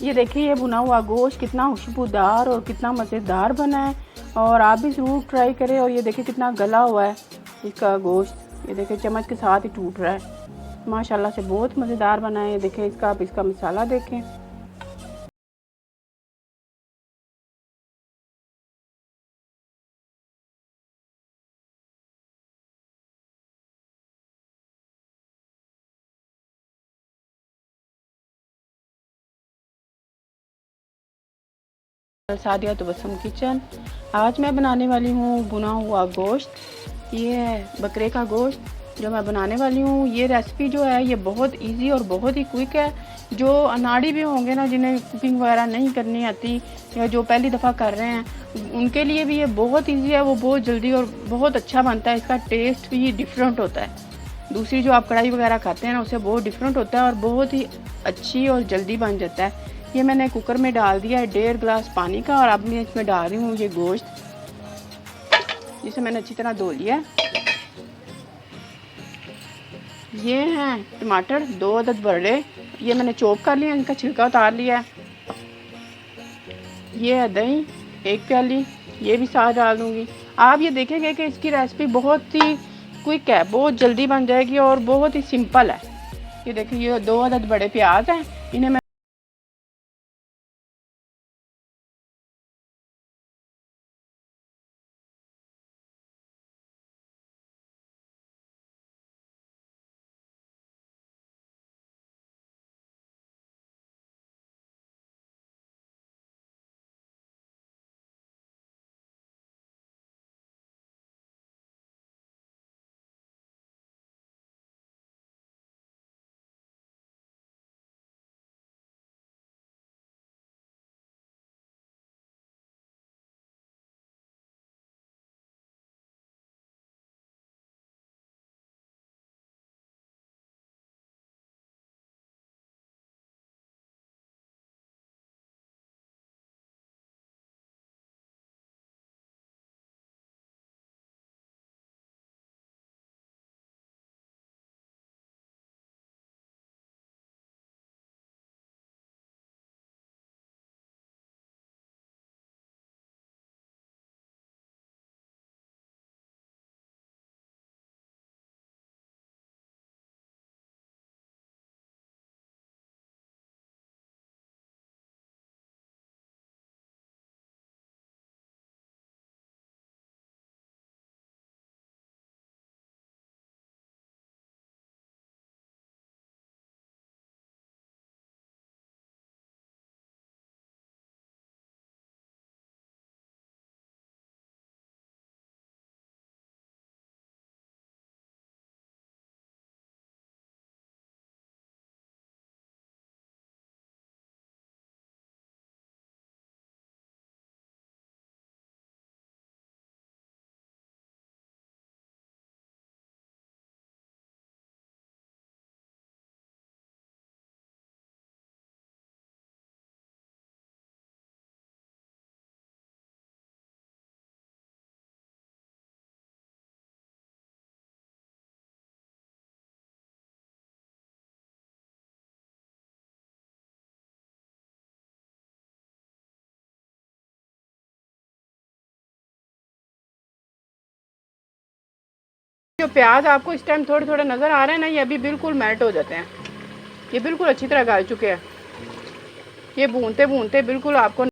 ये देखिए ये भुना हुआ गोश्त कितना खुशबूदार और कितना मज़ेदार बना है, और आप भी ज़रूर ट्राई करें। और ये देखिए कितना गला हुआ है इसका गोश्त, ये देखिए चम्मच के साथ ही टूट रहा है। माशाल्लाह से बहुत मज़ेदार बना है। ये देखिए इसका, आप इसका मसाला देखें। सादिया तबस्सुम किचन। आज मैं बनाने वाली हूँ भुना हुआ गोश्त। ये है बकरे का गोश्त जो मैं बनाने वाली हूँ। ये रेसिपी जो है ये बहुत इजी और बहुत ही क्विक है। जो अनाड़ी भी होंगे ना, जिन्हें कुकिंग वगैरह नहीं करनी आती या जो पहली दफ़ा कर रहे हैं, उनके लिए भी ये बहुत इजी है। वो बहुत जल्दी और बहुत अच्छा बनता है। इसका टेस्ट भी डिफरेंट होता है, दूसरी जो आप कढ़ाई वगैरह खाते हैं ना उससे बहुत डिफरेंट होता है और बहुत ही अच्छी और जल्दी बन जाता है। ये मैंने कुकर में डाल दिया है 1.5 गिलास पानी का, और अब मैं इसमें डाल रही हूँ ये गोश्त, जिसे मैंने अच्छी तरह धो लिया है। ये हैं टमाटर 2 अदद बड़े, ये मैंने चॉप कर लिया, इनका छिलका उतार लिया है। ये है दही 1 प्याली, ये भी साथ डाल दूँगी। आप ये देखेंगे कि इसकी रेसिपी बहुत ही क्विक है, बहुत जल्दी बन जाएगी और बहुत ही सिंपल है। ये देखिए ये 2 अदद बड़े प्याज हैं, इन्हें मैं जो प्याज आपको इस टाइम थोड़े थोड़े नज़र आ रहे हैं ना, ये अभी बिल्कुल मेल्ट हो जाते हैं। ये बिल्कुल अच्छी तरह गल चुके हैं। ये भूनते भूनते बिल्कुल आपको